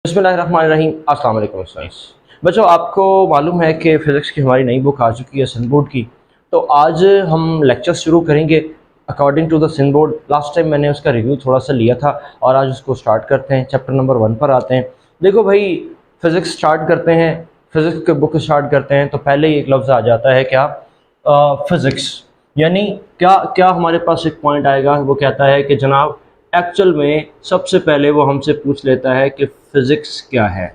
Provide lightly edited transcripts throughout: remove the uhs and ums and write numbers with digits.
बिस्मिल्लाहिर्रहमानिर्रहीम। अस्सलाम वालेकुम स्टूडेंट्स। बच्चों, आपको मालूम है कि फ़िज़िक्स की हमारी नई बुक आ चुकी है सन बोर्ड की। तो आज हम लेक्चर शुरू करेंगे according to the sun board. Last time मैंने उसका रिव्यू थोड़ा सा लिया था और आज उसको स्टार्ट करते हैं। चैप्टर नंबर 1 पर आते हैं। देखो भाई, फ़िज़िक्स स्टार्ट करते हैं, फ़िज़िक्स की बुक स्टार्ट करते हैं तो पहले ही एक लफ्ज़ आ जाता है क्या? फ़िज़िक्स। यानी क्या क्या हमारे पास एक पॉइंट आएगा, वो कहता है कि जनाब एक्चुअल में सबसे पहले वो हमसे पूछ लेता है कि फ़िज़िक्स क्या है।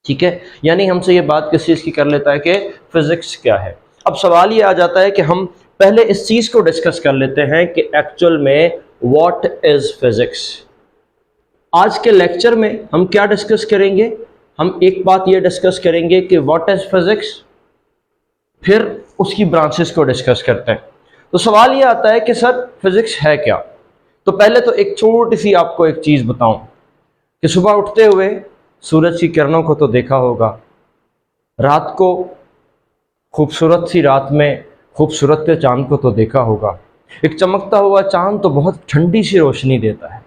ठीक है, यानी हमसे ये बात किस चीज़ की कर लेता है कि फ़िज़िक्स क्या है। अब सवाल ये आ जाता है कि हम पहले इस चीज़ को डिस्कस कर लेते हैं कि एक्चुअल में व्हाट इज़ फ़िज़िक्स। आज के लेक्चर में हम क्या डिस्कस करेंगे? हम एक बात ये डिस्कस करेंगे कि व्हाट इज़ फ़िज़िक्स, फिर उसकी ब्रांचेस को डिस्कस करते हैं। तो सवाल ये आता है कि सर फ़िज़िक्स है क्या? तो पहले तो एक छोटी सी आपको एक चीज़ बताऊं कि सुबह उठते हुए सूरज की किरणों को तो देखा होगा, रात को खूबसूरत सी रात में खूबसूरत से चांद को तो देखा होगा। एक चमकता हुआ चांद तो बहुत ठंडी सी रोशनी देता है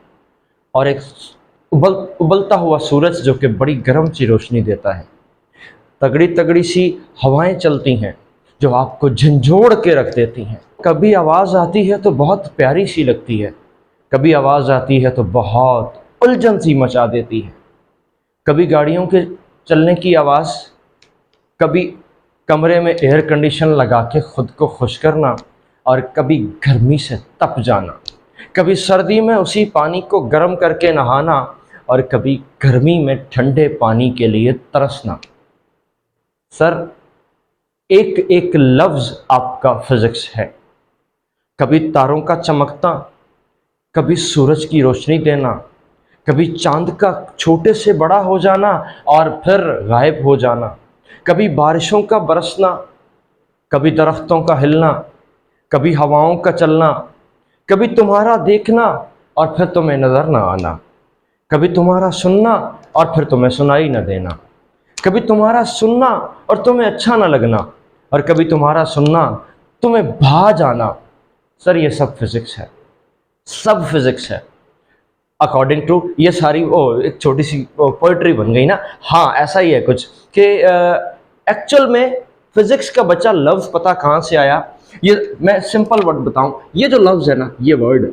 और एक उबलता हुआ सूरज जो कि बड़ी गर्म सी रोशनी देता है। तगड़ी तगड़ी सी हवाएं चलती हैं जो आपको झंझोड़ के रख देती हैं। कभी आवाज़ आती है तो बहुत प्यारी सी लगती है, कभी आवाज़ आती है तो बहुत उलझन सी मचा देती है। कभी गाड़ियों के चलने की आवाज़, कभी कमरे में एयर कंडीशन लगा के ख़ुद को खुश करना, और कभी गर्मी से तप जाना, कभी सर्दी में उसी पानी को गर्म करके नहाना, और कभी गर्मी में ठंडे पानी के लिए तरसना। सर, एक एक लफ्ज़ आपका फ़िज़िक्स है। कभी तारों का चमकना, कभी सूरज की रोशनी देना, कभी चांद का छोटे से बड़ा हो जाना और फिर गायब हो जाना, कभी बारिशों का बरसना, कभी दरख्तों का हिलना, कभी हवाओं का चलना, कभी तुम्हारा देखना और फिर तुम्हें नज़र ना आना, कभी तुम्हारा सुनना और फिर तुम्हें सुनाई न देना, कभी तुम्हारा सुनना और तुम्हें अच्छा न लगना, और कभी तुम्हारा सुनना तुम्हें भा जाना। सर, ये सब फिज़िक्स है, सब फिज़िक्स है। अकॉर्डिंग टू ये सारी एक छोटी सी पोइट्री बन गई ना। हाँ, ऐसा ही है कुछ कि एक्चुअल में फिजिक्स का बच्चा लफ्ज़ पता कहाँ से आया। ये मैं सिंपल वर्ड बताऊं, ये जो लफ्ज़ है ना, ये वर्ड,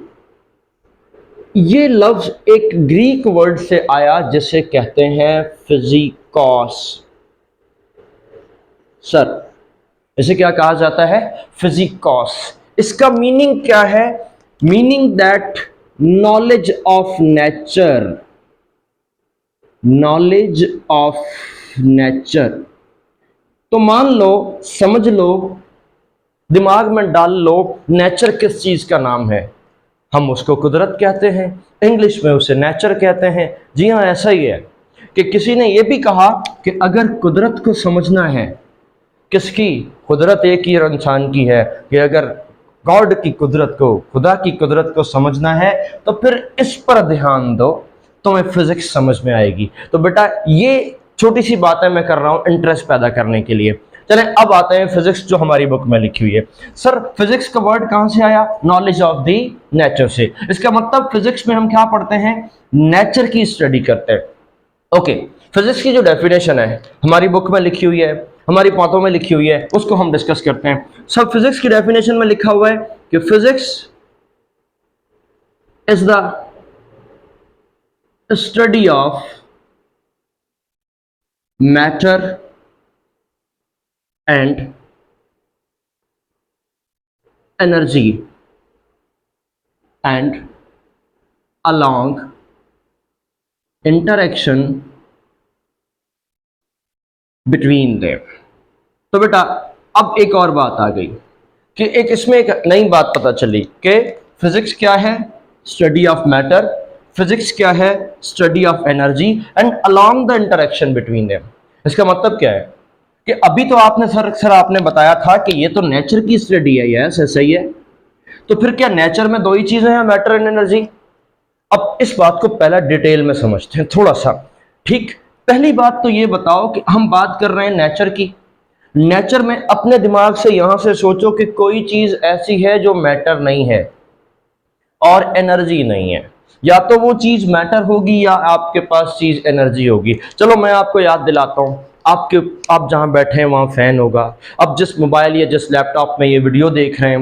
ये लफ्ज़ एक ग्रीक वर्ड से आया जिसे कहते हैं फिजिकॉस। सर, इसे क्या कहा जाता है? फिजिकॉस। इसका मीनिंग क्या है? Meaning that knowledge of nature, knowledge of nature. तो मान लो, समझ लो, दिमाग में डाल लो, नेचर किस चीज का नाम है? हम उसको कुदरत कहते हैं, इंग्लिश में उसे नेचर कहते हैं। जी हाँ, ऐसा ही है कि किसी ने यह भी कहा कि अगर कुदरत को समझना है, किसकी कुदरत? एक ही इंसान की है, कि अगर गॉड की कुदरत को, खुदा की कुदरत को समझना है तो फिर इस पर ध्यान दो, तुम्हें फिजिक्स समझ में आएगी। तो बेटा, ये छोटी सी बातें मैं कर रहा हूं इंटरेस्ट पैदा करने के लिए। चलें, अब आते हैं फिजिक्स जो हमारी बुक में लिखी हुई है। सर, फिजिक्स का वर्ड कहां से आया? नॉलेज ऑफ द नेचर से। इसका मतलब फिजिक्स में हम क्या पढ़ते हैं? नेचर की स्टडी करते हैं। ओके, फिजिक्स की जो डेफिनेशन है हमारी बुक में लिखी हुई है, हमारी बातों में लिखी हुई है, उसको हम डिस्कस करते हैं। सब फिजिक्स की डेफिनेशन में लिखा हुआ है कि physics is the study of matter and energy and along interaction between them। तो बेटा, अब एक और बात आ गई कि एक इसमें एक नई बात पता चली कि फिजिक्स क्या है? Study of matter. फिजिक्स क्या है? Study of energy and along the interaction between them. इसका मतलब क्या है कि अभी तो आपने सर आपने बताया था कि ये तो नेचर की स्टडी है। यस, ऐसा ही है। तो फिर क्या नेचर में दो ही चीजें हैं, मैटर एंड एनर्जी? अब इस बात को पहला डिटेल में समझते हैं थोड़ा सा। ठीक, पहली बात तो ये बताओ कि हम बात कर रहे हैं नेचर की। नेचर में अपने दिमाग से यहां से सोचो कि कोई चीज ऐसी है जो मैटर नहीं है और एनर्जी नहीं है। या तो वो चीज मैटर होगी या आपके पास चीज एनर्जी होगी। चलो मैं आपको याद दिलाता हूँ, आप जहाँ बैठे हैं वहाँ फैन होगा, अब जिस मोबाइल या जिस लैपटॉप में ये वीडियो देख रहे हैं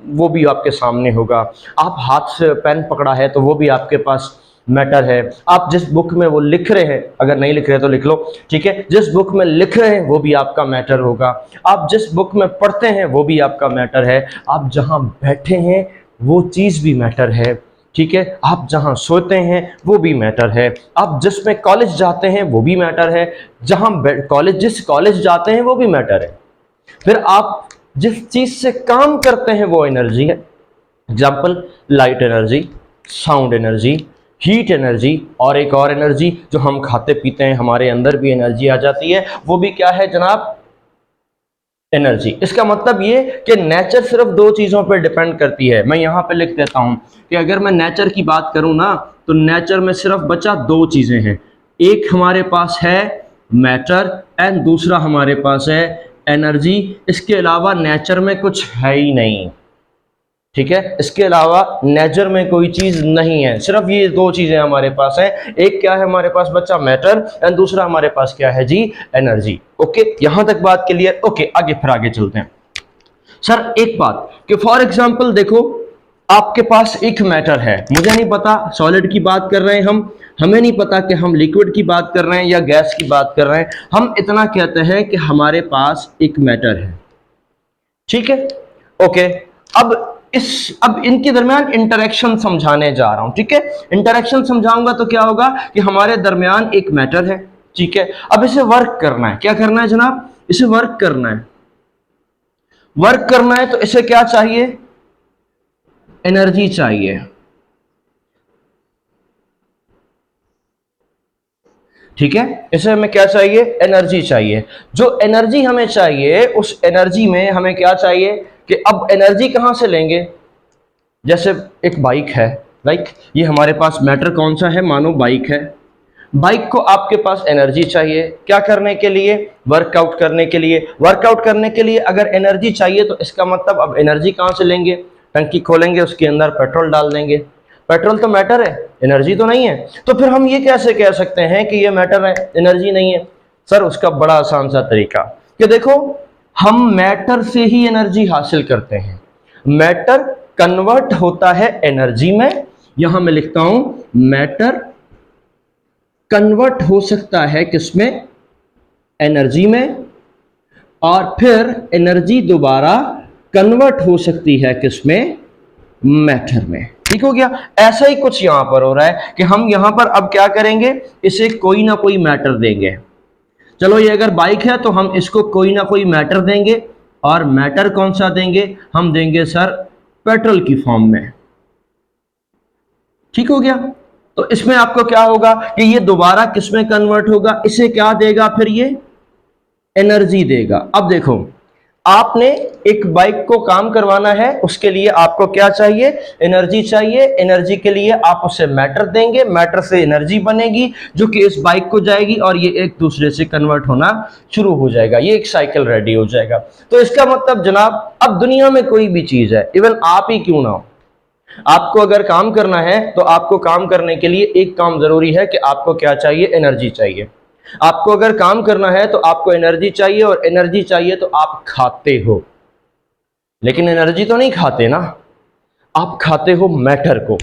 वो भी आपके सामने होगा, आप हाथ से पेन पकड़ा है तो वो भी आपके पास मैटर है, आप जिस बुक में वो लिख रहे हैं, अगर नहीं लिख रहे तो लिख लो, ठीक है, जिस बुक में लिख रहे हैं वो भी आपका मैटर होगा, आप जिस बुक में पढ़ते हैं वो भी आपका मैटर है, आप जहाँ बैठे हैं वो चीज़ भी मैटर है, ठीक है, आप जहाँ सोते हैं वो भी मैटर है, आप जिसमें कॉलेज जाते हैं वो भी मैटर है, जिस कॉलेज जाते हैं वो भी मैटर है, फिर आप जिस चीज़ से काम करते हैं वो एनर्जी है। Example, light energy, sound energy, heat energy, और एक और एनर्जी जो हम खाते पीते हैं हमारे अंदर भी एनर्जी आ जाती है, वो भी क्या है जनाब? एनर्जी। इसका मतलब ये कि नेचर सिर्फ दो चीज़ों पर डिपेंड करती है। मैं यहाँ पे लिख देता हूँ कि अगर मैं नेचर की बात करूँ ना, तो नेचर में सिर्फ बचा दो चीज़ें हैं, एक हमारे पास है मैटर एंड दूसरा हमारे पास है एनर्जी। इसके अलावा नेचर में कुछ है ही नहीं, ठीक है, इसके अलावा नेचर में कोई चीज नहीं है, सिर्फ ये दो चीजें हमारे पास हैं, एक क्या है हमारे पास बच्चा मैटर एंड दूसरा हमारे पास क्या है जी? एनर्जी। ओके, यहां तक बात क्लियर? ओके, आगे फिर आगे चलते हैं। सर एक बात कि फॉर एग्जांपल देखो, आपके पास एक मैटर है, मुझे नहीं पता सॉलिड की बात कर रहे हैं हमें नहीं पता कि हम लिक्विड की बात कर रहे हैं या गैस की बात कर रहे हैं, हम इतना कहते हैं कि हमारे पास एक मैटर है, ठीक है, ओके। अब इनके दरमियान इंटरेक्शन समझाने जा रहा हूं, ठीक है, इंटरेक्शन समझाऊंगा तो क्या होगा कि हमारे दरमियान एक मैटर है, ठीक है, अब इसे वर्क करना है, क्या करना है जनाब? इसे वर्क करना है, वर्क करना है तो इसे क्या चाहिए? एनर्जी चाहिए, ठीक है, इसे हमें क्या चाहिए? एनर्जी चाहिए। जो एनर्जी हमें चाहिए उस एनर्जी में हमें क्या चाहिए कि अब एनर्जी कहां से लेंगे? जैसे एक बाइक है, लाइक ये हमारे पास मैटर कौन सा है? मानो बाइक है, बाइक को आपके पास एनर्जी चाहिए क्या करने के लिए? वर्कआउट करने के लिए। वर्कआउट करने के लिए अगर एनर्जी चाहिए तो इसका मतलब अब एनर्जी कहाँ से लेंगे? टंकी खोलेंगे, उसके अंदर पेट्रोल डाल देंगे, पेट्रोल तो मैटर है, एनर्जी तो नहीं है, तो फिर हम ये कैसे कह सकते हैं कि ये मैटर है एनर्जी नहीं है? सर उसका बड़ा आसान सा तरीका कि देखो, हम मैटर से ही एनर्जी हासिल करते हैं, मैटर कन्वर्ट होता है एनर्जी में, यहां मैं लिखता हूं मैटर कन्वर्ट हो सकता है किसमें? एनर्जी में, और फिर एनर्जी दोबारा कन्वर्ट हो सकती है किसमें? मैटर में। ठीक हो गया? ऐसा ही कुछ यहां पर हो रहा है कि हम यहां पर अब क्या करेंगे, इसे कोई ना कोई मैटर देंगे। चलो ये अगर बाइक है तो हम इसको कोई ना कोई मैटर देंगे, और मैटर कौन सा देंगे? हम देंगे सर पेट्रोल की फॉर्म में। ठीक हो गया? तो इसमें आपको क्या होगा कि ये दोबारा किसमें कन्वर्ट होगा? इसे क्या देगा? फिर ये एनर्जी देगा। अब देखो, आपने एक बाइक को काम करवाना है, उसके लिए आपको क्या चाहिए? एनर्जी चाहिए। एनर्जी के लिए आप उसे मैटर देंगे, मैटर से एनर्जी बनेगी जो कि इस बाइक को जाएगी और ये एक दूसरे से कन्वर्ट होना शुरू हो जाएगा, ये एक साइकिल रेडी हो जाएगा। तो इसका मतलब जनाब, अब दुनिया में कोई भी चीज है, इवन आप ही क्यों ना हो, आपको अगर काम करना है तो आपको काम करने के लिए एक काम जरूरी है कि आपको क्या चाहिए? एनर्जी चाहिए। आपको अगर काम करना है तो आपको एनर्जी चाहिए, और एनर्जी चाहिए तो आप खाते हो, लेकिन एनर्जी तो नहीं खाते ना, आप खाते हो मैटर को।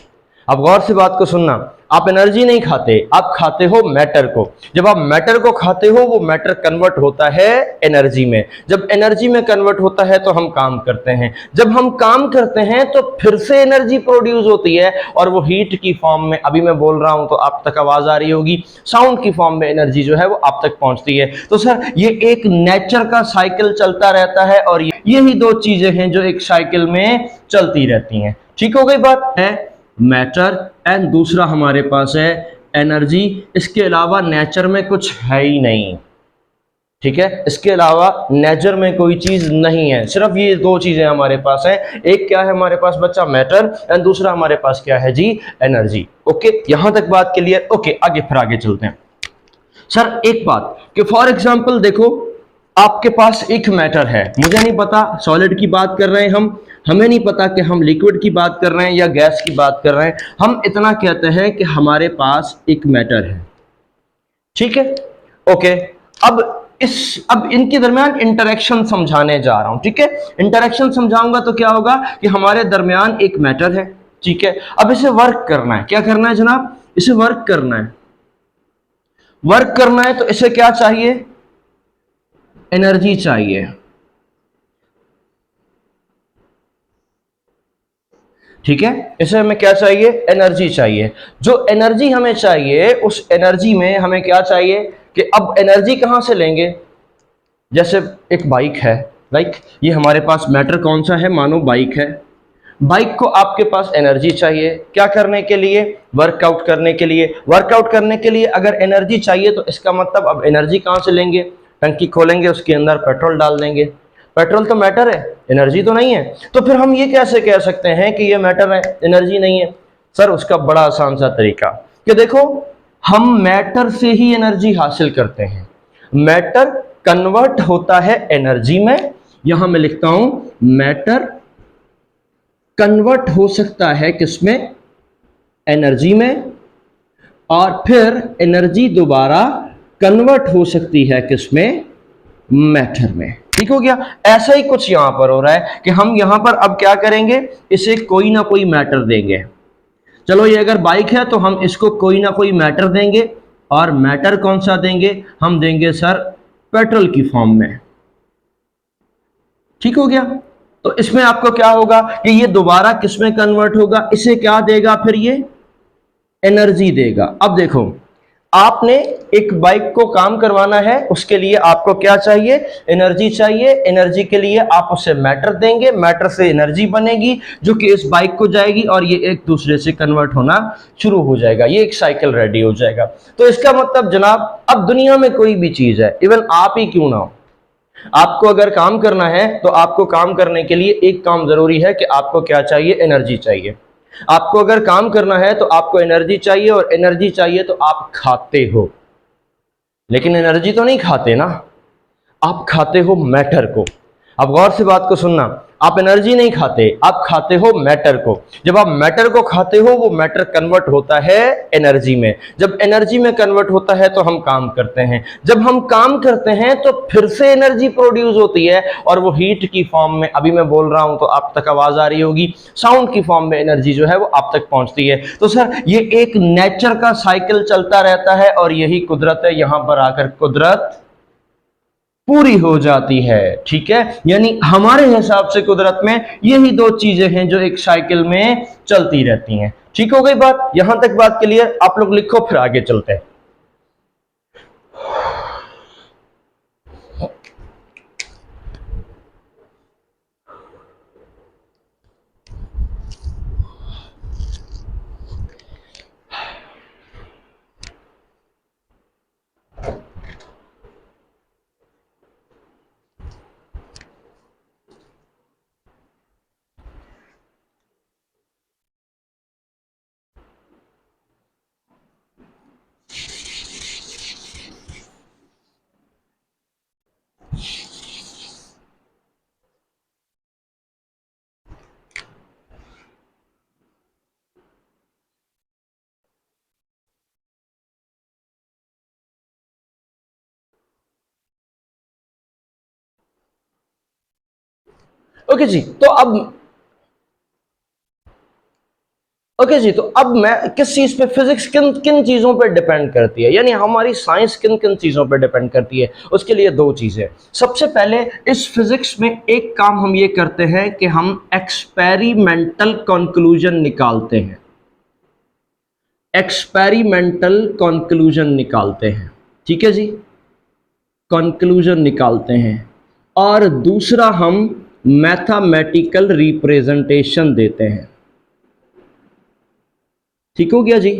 अब गौर से बात को सुनना, आप एनर्जी नहीं खाते, आप खाते हो मैटर को। जब आप मैटर को खाते हो, वो मैटर कन्वर्ट होता है एनर्जी में, जब एनर्जी में कन्वर्ट होता है तो हम काम करते हैं, जब हम काम करते हैं तो फिर से एनर्जी प्रोड्यूस होती है, और वो हीट की फॉर्म में, अभी मैं बोल रहा हूं तो आप तक आवाज आ रही होगी, साउंड की फॉर्म में एनर्जी जो है वो आप तक पहुंचती है। तो सर ये एक नेचर का साइकिल चलता रहता है, और यही दो चीजें हैं जो एक साइकिल में चलती रहती हैं। ठीक हो गई बात? है मैटर एंड दूसरा हमारे पास है एनर्जी। इसके अलावा नेचर में कुछ है ही नहीं, ठीक है, इसके अलावा नेचर में कोई चीज नहीं है, सिर्फ ये दो चीजें हमारे पास हैं, एक क्या है हमारे पास बच्चा? मैटर, एंड दूसरा हमारे पास क्या है जी? एनर्जी। ओके, यहां तक बात क्लियर? ओके, आगे फिर आगे चलते हैं। सर एक बात कि फॉर एग्जांपल देखो, आपके पास एक मैटर है, मुझे नहीं पता सॉलिड की बात कर रहे हैं हमें नहीं पता कि हम लिक्विड की बात कर रहे हैं या गैस की बात कर रहे हैं, हम इतना कहते हैं कि हमारे पास एक मैटर है। ठीक है, ओके। अब इनके दरमियान इंटरेक्शन समझाने जा रहा हूं। ठीक है, इंटरेक्शन समझाऊंगा तो क्या होगा कि हमारे दरमियान एक मैटर है। ठीक है, अब इसे वर्क करना है। क्या करना है जनाब? इसे वर्क करना है। वर्क करना है तो इसे क्या चाहिए? एनर्जी चाहिए। ठीक है, इसे हमें क्या चाहिए? एनर्जी चाहिए। जो एनर्जी हमें चाहिए, उस एनर्जी में हमें क्या चाहिए कि अब एनर्जी कहां से लेंगे? जैसे एक बाइक है, लाइक ये हमारे पास मैटर कौन सा है? मानो बाइक है। बाइक को आपके पास एनर्जी चाहिए क्या करने के लिए? वर्कआउट करने के लिए। वर्कआउट करने के लिए अगर एनर्जी चाहिए तो इसका मतलब अब एनर्जी कहां से लेंगे? टंकी खोलेंगे, उसके अंदर पेट्रोल डाल देंगे। पेट्रोल तो मैटर है, एनर्जी तो नहीं है। तो फिर हम ये कैसे कह सकते हैं कि ये मैटर है, एनर्जी नहीं है? सर उसका बड़ा आसान सा तरीका कि देखो, हम मैटर से ही एनर्जी हासिल करते हैं। मैटर कन्वर्ट होता है एनर्जी में। यहां मैं लिखता हूं, मैटर कन्वर्ट हो सकता है किसमें? एनर्जी में। और फिर एनर्जी दोबारा कन्वर्ट हो सकती है किसमें? मैटर में। ठीक हो गया? ऐसा ही कुछ यहां पर हो रहा है कि हम यहां पर अब क्या करेंगे? इसे कोई ना कोई मैटर देंगे। चलो, ये अगर बाइक है तो हम इसको कोई ना कोई मैटर देंगे। और मैटर कौन सा देंगे? हम देंगे सर पेट्रोल की फॉर्म में। ठीक हो गया? तो इसमें आपको क्या होगा कि ये दोबारा किसमें कन्वर्ट होगा? इसे क्या देगा? फिर ये एनर्जी देगा। अब देखो, आपने एक बाइक को काम करवाना है, उसके लिए आपको क्या चाहिए? एनर्जी चाहिए। एनर्जी के लिए आप उसे मैटर देंगे, मैटर से एनर्जी बनेगी जो कि इस बाइक को जाएगी और ये एक दूसरे से कन्वर्ट होना शुरू हो जाएगा। ये एक साइकिल रेडी हो जाएगा। तो इसका मतलब जनाब, अब दुनिया में कोई भी चीज है, इवन आप ही क्यों ना हो, आपको अगर काम करना है तो आपको काम करने के लिए एक काम जरूरी है कि आपको क्या चाहिए? एनर्जी चाहिए। आपको अगर काम करना है तो आपको एनर्जी चाहिए, और एनर्जी चाहिए तो आप खाते हो। लेकिन एनर्जी तो नहीं खाते ना, आप खाते हो मैटर को। अब गौर से बात को सुनना, आप एनर्जी नहीं खाते, आप खाते हो मैटर को। जब आप मैटर को खाते हो, वो मैटर कन्वर्ट होता है एनर्जी में। जब एनर्जी में कन्वर्ट होता है तो हम काम करते हैं। जब हम काम करते हैं तो फिर से एनर्जी प्रोड्यूस होती है, और वो हीट की फॉर्म में, अभी मैं बोल रहा हूं तो आप तक आवाज आ रही होगी, साउंड की फॉर्म में एनर्जी जो है वो आप तक पहुंचती है। तो सर ये एक नेचर का साइकिल चलता रहता है, और यही कुदरत है। यहां पर आकर कुदरत पूरी हो जाती है। ठीक है, यानी हमारे हिसाब से कुदरत में यही दो चीजें हैं जो एक साइकिल में चलती रहती हैं। ठीक हो गई बात? यहां तक बात क्लियर? आप लोग लिखो, फिर आगे चलते हैं। ओके जी, तो अब ओके जी, तो अब मैं किस चीज पे, फिजिक्स किन किन चीजों पे डिपेंड करती है, यानी हमारी साइंस किन किन चीजों पे डिपेंड करती है? उसके लिए दो चीजें। सबसे पहले, इस फिजिक्स में एक काम हम ये करते हैं कि हम एक्सपेरिमेंटल कंक्लूजन निकालते हैं। एक्सपेरिमेंटल कंक्लूजन निकालते हैं। ठीक है जी, कंक्लूजन निकालते हैं। और दूसरा, हम मैथमेटिकल रिप्रेजेंटेशन देते हैं। ठीक हो गया जी,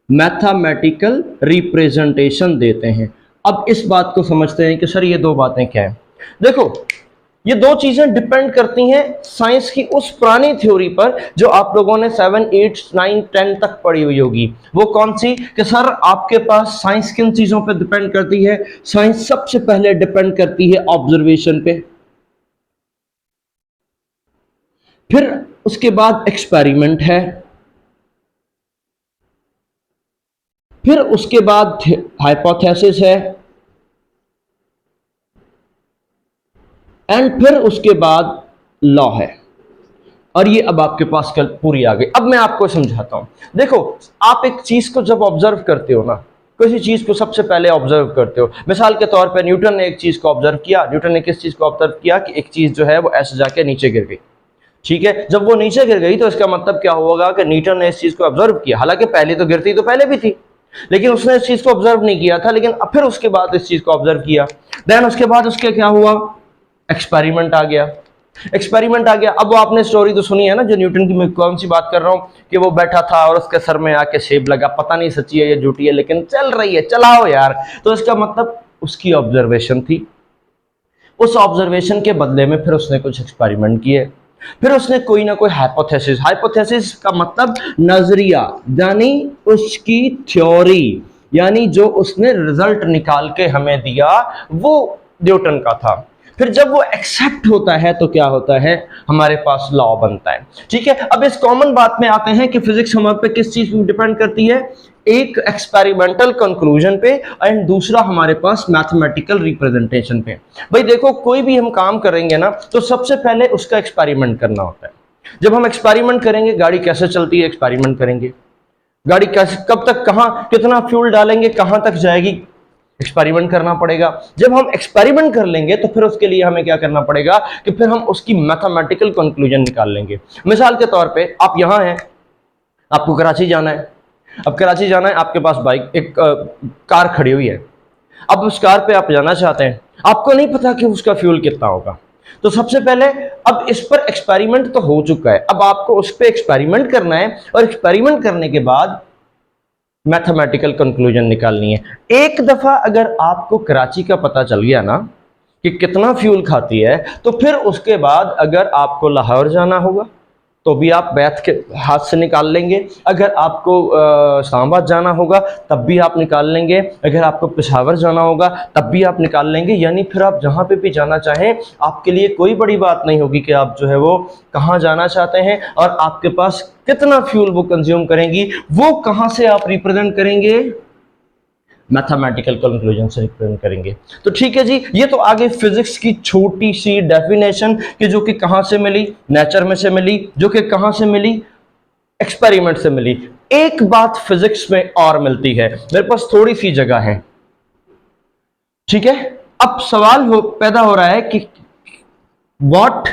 मैथमेटिकल रिप्रेजेंटेशन देते हैं। अब इस बात को समझते हैं कि सर ये दो बातें क्या है। देखो, ये दो चीजें डिपेंड करती हैं साइंस की उस पुरानी थ्योरी पर जो आप लोगों ने 7, 8, 9, 10 तक पढ़ी हुई होगी। वो कौन सी? कि सर आपके पास साइंस किन चीजों पर डिपेंड करती है? साइंस सबसे पहले डिपेंड करती है ऑब्जर्वेशन पे। फिर उसके बाद एक्सपेरिमेंट है, फिर उसके बाद हाइपोथेसिस है, एंड फिर उसके बाद लॉ है। और ये अब आपके पास कल पूरी आ गई। अब मैं आपको समझाता हूं। देखो, आप एक चीज को जब ऑब्जर्व करते हो ना, किसी चीज को सबसे पहले ऑब्जर्व करते हो, मिसाल के तौर पे न्यूटन ने एक चीज को ऑब्जर्व किया। न्यूटन ने किस चीज को ऑब्जर्व किया कि एक चीज जो है वो ऐसे जाके नीचे गिर गई। ठीक है, जब वो नीचे गिर गई तो इसका मतलब क्या होगा कि न्यूटन ने इस चीज को ऑब्जर्व किया। हालांकि पहले तो गिरती तो पहले भी थी, लेकिन उसने इस चीज को ऑब्जर्व नहीं किया था, लेकिन फिर उसके बाद इस चीज को ऑब्जर्व किया। देन उसके बाद उसके क्या हुआ, एक्सपेरिमेंट आ गया। एक्सपेरिमेंट आ गया। अब वो आपने स्टोरी तो सुनी है ना, जो न्यूटन की मैं कौन सी बात कर रहा हूँ, कि वो बैठा था और उसके सर में आके सेब लगा। पता नहीं सच्ची है या झूठी है, लेकिन चल रही है, चलाओ यार। तो इसका मतलब उसकी ऑब्जर्वेशन थी। उस ऑब्जर्वेशन के बदले में फिर उसने कुछ एक्सपेरिमेंट किए, फिर उसने कोई ना कोई हाइपोथेसिस। हाइपोथेसिस का मतलब नजरिया, यानी उसकी थ्योरी, यानी जो उसने रिजल्ट निकाल के हमें दिया वो न्यूटन का था। फिर जब वो एक्सेप्ट होता है तो क्या होता है, हमारे पास लॉ बनता है। ठीक है, अब इस कॉमन बात में आते हैं कि फिजिक्स हमारे पे किस चीज पर डिपेंड करती है, एक एक्सपेरिमेंटल कंक्लूजन पे, एंड दूसरा हमारे पास मैथमेटिकल रिप्रेजेंटेशन पे। भाई देखो, कोई भी हम काम करेंगे ना तो सबसे पहले उसका एक्सपेरिमेंट करना होता है। जब हम एक्सपेरिमेंट करेंगे, गाड़ी कैसे चलती है एक्सपेरिमेंट करेंगे, गाड़ी कैसे, कब तक, कहां, कितना फ्यूल डालेंगे, कहां तक जाएगी, एक्सपेरिमेंट करना पड़ेगा। जब हम एक्सपेरिमेंट कर लेंगे तो फिर उसके लिए हमें क्या करना पड़ेगा कि फिर हम उसकी मैथमेटिकल कंक्लूजन निकाल लेंगे। मिसाल के तौर पे आप यहां हैं, आपको कराची जाना है। अब कराची जाना है, आपके पास बाइक, एक कार खड़ी हुई है। अब उस कार पे आप जाना चाहते हैं, आपको नहीं पता कि उसका फ्यूल कितना होगा। तो सबसे पहले, अब इस पर एक्सपेरिमेंट तो हो चुका है, अब आपको उस पर एक्सपेरिमेंट करना है, और एक्सपेरिमेंट करने के बाद मैथमेटिकल कंक्लूजन निकालनी है। एक दफा अगर आपको कराची का पता चल गया ना कि कितना फ्यूल खाती है, तो फिर उसके बाद अगर आपको लाहौर जाना होगा तो भी आप बैठ के हाथ से निकाल लेंगे। अगर आपको इस्लामाबाद जाना होगा तब भी आप निकाल लेंगे। अगर आपको पेशावर जाना होगा तब भी आप निकाल लेंगे। यानी फिर आप जहाँ पे भी जाना चाहें, आपके लिए कोई बड़ी बात नहीं होगी कि आप जो है वो कहाँ जाना चाहते हैं और आपके पास कितना फ्यूल वो कंज्यूम करेंगी, वो कहाँ से आप रिप्रेजेंट करेंगे, मैथमेटिकल कंक्लूजन से रिप्रेजेंट करेंगे। तो ठीक है जी, ये तो आगे फिजिक्स की छोटी सी डेफिनेशन कि जो कि कहां से मिली, नेचर में से मिली, जो कि कहां से मिली, एक्सपेरिमेंट से मिली। एक बात फिजिक्स में और मिलती है, मेरे पास थोड़ी सी जगह है, ठीक है। अब सवाल पैदा हो रहा है कि व्हाट,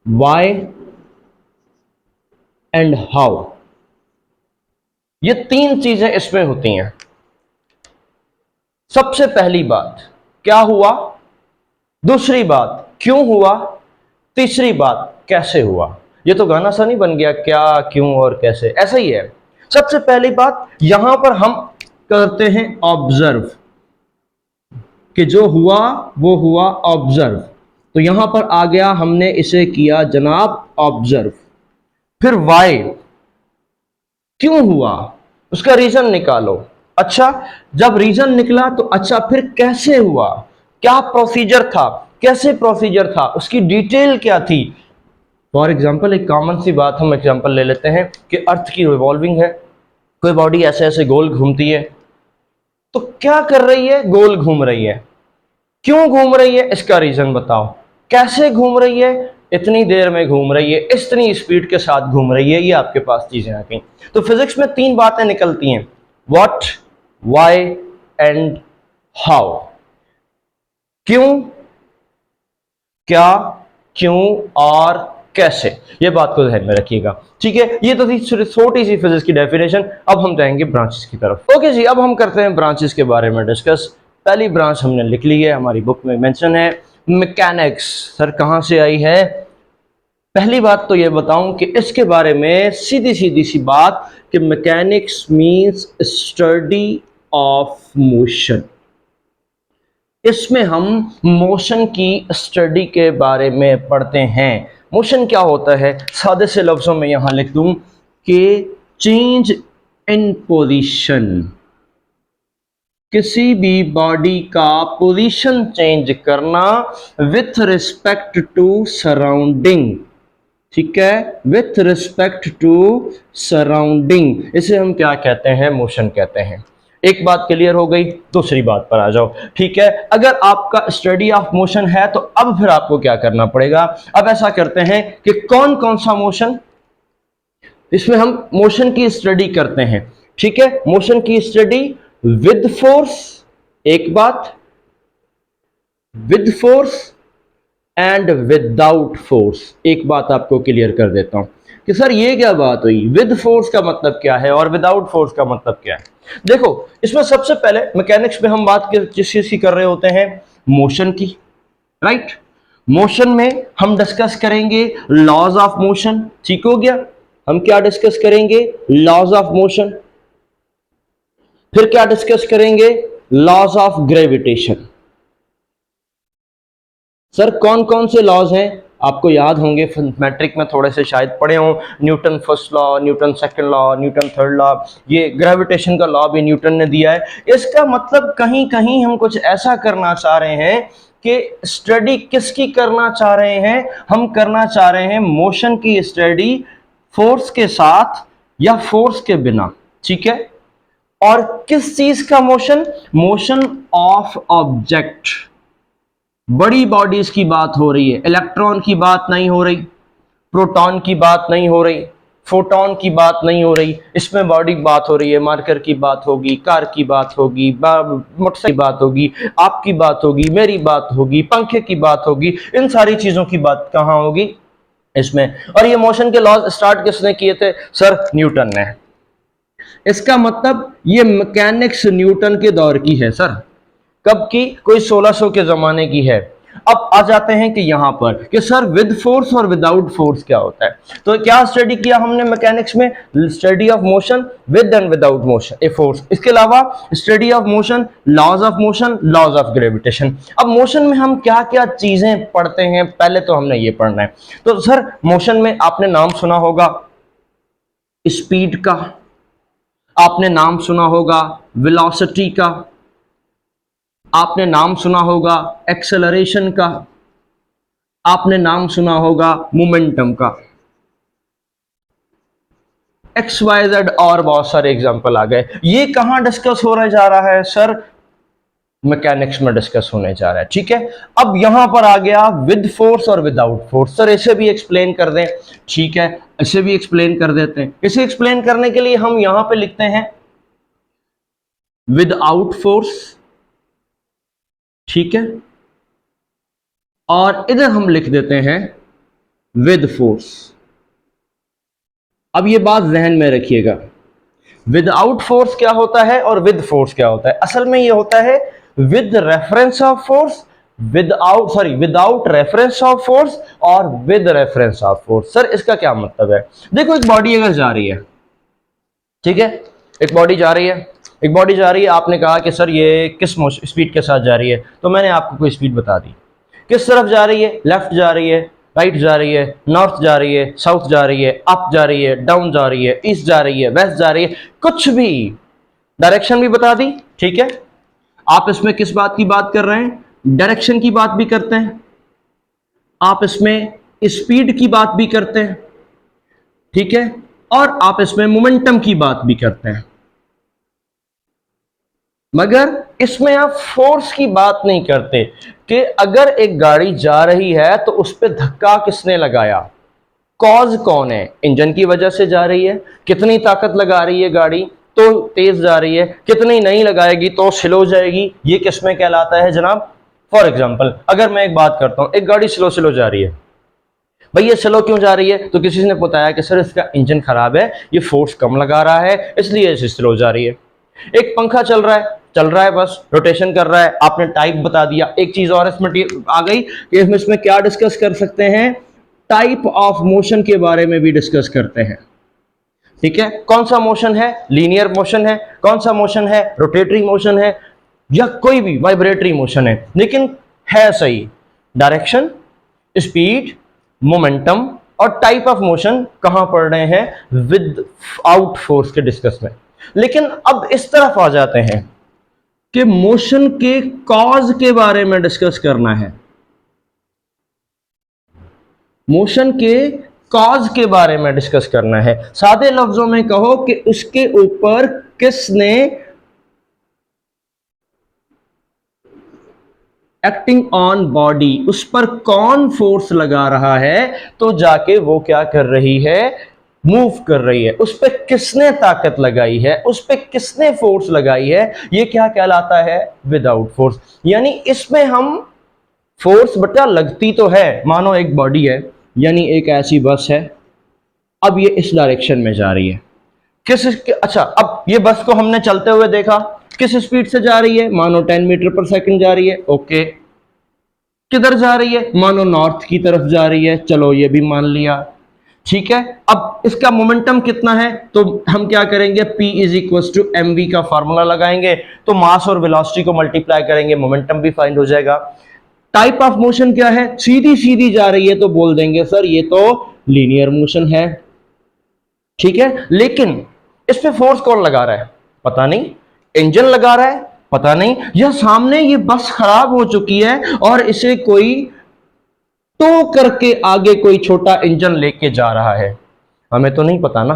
व्हाई एंड हाउ, ये तीन चीजें इसमें होती हैं। सबसे पहली बात, क्या हुआ, दूसरी बात क्यों हुआ, तीसरी बात कैसे हुआ। ये तो गाना सा नहीं बन गया, क्या, क्यों और कैसे, ऐसा ही है। सबसे पहली बात, यहां पर हम करते हैं ऑब्जर्व, कि जो हुआ वो हुआ ऑब्जर्व। तो यहां पर आ गया, हमने इसे किया जनाब ऑब्जर्व। फिर वाई, क्यों हुआ, उसका रीजन निकालो। अच्छा, जब रीजन निकला तो अच्छा फिर कैसे हुआ, क्या प्रोसीजर था, कैसे प्रोसीजर था, उसकी डिटेल क्या थी। फॉर एग्जाम्पल, एक कॉमन सी बात हम एग्जाम्पल ले लेते हैं कि अर्थ की रिवॉल्विंग है, कोई बॉडी ऐसे ऐसे गोल घूमती है, तो क्या कर रही है, गोल घूम रही है। क्यों घूम रही है, इसका रीजन बताओ। कैसे घूम रही है, इतनी देर में घूम रही है, इतनी स्पीड के साथ घूम रही है, ये आपके पास चीजें आ गई। तो फिजिक्स में तीन बातें निकलती हैं, व्हाट, व्हाई एंड हाउ। क्यों, क्या, क्यों और कैसे, ये बात को ध्यान में रखिएगा। ठीक है, ये तो थी छोटी सी फिजिक्स की डेफिनेशन। अब हम जाएंगे ब्रांचेस की तरफ। ओके जी, अब हम करते हैं ब्रांचेस के बारे में डिस्कस। पहली ब्रांच हमने लिख ली है, हमारी बुक में मेंशन है, मैकेनिक्स। सर कहां से आई है। पहली बात तो ये बताऊं कि इसके बारे में सीधी सीधी सी बात कि mechanics means study of motion. इसमें हम मोशन की स्टडी के बारे में पढ़ते हैं। मोशन क्या होता है, सादे से लफ्जों में यहां लिख दूं कि चेंज इन पोजीशन, किसी भी बॉडी का पोजीशन चेंज करना विथ रिस्पेक्ट टू सराउंडिंग, ठीक है, विथ रिस्पेक्ट टू सराउंडिंग, इसे हम क्या कहते हैं, मोशन कहते हैं। एक बात क्लियर हो गई, दूसरी बात पर आ जाओ, ठीक है। अगर आपका स्टडी ऑफ मोशन है तो अब फिर आपको क्या करना पड़ेगा, अब ऐसा करते हैं कि कौन कौन सा मोशन, इसमें हम मोशन की स्टडी करते हैं, ठीक है। मोशन की स्टडी विद फोर्स, एक बात, with force and without force, एक बात आपको क्लियर कर देता हूं कि सर ये क्या बात हुई, विद फोर्स का मतलब क्या है और विदाउट फोर्स का मतलब क्या है। देखो, इसमें सबसे पहले मैकेनिक्स में हम बात किस चीज की कर रहे होते हैं, मोशन की, राइट। मोशन में हम डिस्कस करेंगे लॉज ऑफ मोशन, ठीक हो गया। हम क्या डिस्कस करेंगे, लॉज ऑफ मोशन, फिर क्या डिस्कस करेंगे, लॉज ऑफ ग्रेविटेशन। सर कौन कौन से लॉज हैं, आपको याद होंगे, मैट्रिक में थोड़े से शायद पढ़े हों, Newton first law, Newton second law, Newton third law, ये ग्रेविटेशन का लॉ भी न्यूटन ने दिया है। इसका मतलब कहीं कहीं हम कुछ ऐसा करना चाह रहे हैं कि स्टडी किसकी करना चाह रहे हैं, हम करना चाह रहे हैं मोशन की स्टडी फोर्स के साथ या फोर्स के बिना, ठीक है। और किस चीज का मोशन, मोशन ऑफ ऑब्जेक्ट, बड़ी बॉडीज की बात हो रही है, इलेक्ट्रॉन की बात नहीं हो रही, प्रोटॉन की बात नहीं हो रही, फोटोन की बात नहीं हो रही, इसमें बॉडी की बात हो रही है, मार्कर की बात होगी, कार की बात होगी, मोटरसाइकिल की बात होगी, आपकी बात होगी, मेरी बात होगी, पंखे की बात होगी, इन सारी चीजों की बात कहां होगी, इसमें। और ये मोशन के लॉ स्टार्ट किसने किए थे, सर न्यूटन ने। इसका मतलब ये मैकेनिक्स न्यूटन के दौर की है सर, कब की, कोई 1600 के जमाने की है। अब आ जाते हैं कि यहां पर कि सर विद फोर्स और विदाउट फोर्स क्या होता है। तो क्या स्टडी किया हमने मैकेनिक्स में, study of motion with and without motion a force, इसके अलावा study of motion, laws of motion, laws of gravitation. अब मोशन में हम क्या क्या चीजें पढ़ते हैं, पहले तो हमने ये पढ़ना है। तो सर मोशन में आपने नाम सुना होगा स्पीड का, आपने नाम सुना होगा वेलोसिटी का, आपने नाम सुना होगा एक्सेलरेशन का, आपने नाम सुना होगा मोमेंटम का, XYZ और बहुत सारे एग्जांपल आ गए। ये कहां डिस्कस होने जा रहा है सर, मैकेनिक्स में डिस्कस होने जा रहा है, ठीक है। अब यहां पर आ गया विद फोर्स और विदाउट फोर्स, सर इसे भी एक्सप्लेन कर दें, ठीक है, इसे भी एक्सप्लेन कर देते हैं। इसे एक्सप्लेन करने के लिए हम यहां पे लिखते हैं विदाउट फोर्स, ठीक है, और इधर हम लिख देते हैं विद फोर्स। अब ये बात जहन में रखिएगा, विदाउट फोर्स क्या होता है और विद फोर्स क्या होता है। असल में ये होता है with reference of force, without reference of force और with reference of force. Sir इसका क्या मतलब है, देखो एक बॉडी अगर जा रही है, ठीक है, एक बॉडी जा रही है, एक बॉडी जा रही है, आपने कहा कि सर ये किस स्पीड के साथ जा रही है, तो मैंने आपको कोई स्पीड बता दी, किस तरफ जा रही है, लेफ्ट जा रही है, राइट जा रही है, नॉर्थ जा रही है, साउथ जा रही है, अप जा रही है, डाउन जा रही है, ईस्ट जा रही है, वेस्ट जा रही है, कुछ भी डायरेक्शन भी बता दी, ठीक है। आप इसमें किस बात की बात कर रहे हैं, डायरेक्शन की बात भी करते हैं, आप इसमें स्पीड की बात भी करते हैं, ठीक है, और आप इसमें मोमेंटम की बात भी करते हैं, मगर इसमें आप फोर्स की बात नहीं करते कि अगर एक गाड़ी जा रही है तो उस पर धक्का किसने लगाया, कॉज कौन है, इंजन की वजह से जा रही है, कितनी ताकत लगा रही है गाड़ी तो तेज जा रही है, कितनी नहीं लगाएगी तो स्लो जाएगी, ये किस में कहलाता है जनाब। फॉर एग्जाम्पल अगर मैं एक बात करता हूं, एक गाड़ी स्लो जा रही है, भाई ये स्लो क्यों जा रही है, तो किसी ने बताया कि सर इसका इंजन खराब है, ये फोर्स कम लगा रहा है इसलिए इसे स्लो जा रही है। एक पंखा चल रहा है बस रोटेशन कर रहा है, आपने टाइप बता दिया। एक चीज और इसमें आ गई कि इसमें क्या डिस्कस कर सकते हैं, टाइप ऑफ मोशन के बारे में भी डिस्कस करते हैं, ठीक है। कौन सा मोशन है, लीनियर मोशन है, कौन सा मोशन है, रोटेटरी मोशन है, या कोई भी वाइब्रेटरी मोशन है, लेकिन है सही डायरेक्शन, स्पीड, मोमेंटम और टाइप ऑफ मोशन कहां पढ़ रहे हैं, विद आउट फोर्स के डिस्कस में। लेकिन अब इस तरफ आ जाते हैं, कि मोशन के कॉज के बारे में डिस्कस करना है, मोशन के कॉज के बारे में डिस्कस करना है। सादे लफ्जों में कहो कि उसके ऊपर किसने एक्टिंग ऑन बॉडी, उस पर कौन फोर्स लगा रहा है तो जाके वो क्या कर रही है, मूव कर रही है। उस पर किसने ताकत लगाई है, उस पर किसने फोर्स लगाई है, ये क्या कहलाता है, विदाउट फोर्स। यानी इसमें हम फोर्स बटा लगती तो है, मानो एक बॉडी है, यानी एक ऐसी बस है, अब ये इस डायरेक्शन में जा रही है, अच्छा अब ये बस को हमने चलते हुए देखा, किस स्पीड से जा रही है, मानो 10 मीटर पर सेकंड जा रही है, ओके। किधर जा रही है, मानो नॉर्थ की तरफ जा रही है, चलो ये भी मान लिया, ठीक है। अब इसका मोमेंटम कितना है, तो हम क्या करेंगे, P is equal to mv का फार्मूला लगाएंगे, तो मास और वेलोसिटी को मल्टीप्लाई करेंगे, मोमेंटम भी फाइंड हो जाएगा। टाइप ऑफ मोशन क्या है, सीधी सीधी जा रही है तो बोल देंगे सर ये तो लीनियर मोशन है, ठीक है। लेकिन इस पे फोर्स कौन लगा रहा है, पता नहीं, इंजन लगा रहा है, पता नहीं, या सामने ये बस खराब हो चुकी है और इसे कोई टो करके आगे कोई छोटा इंजन लेके जा रहा है, हमें तो नहीं पता ना।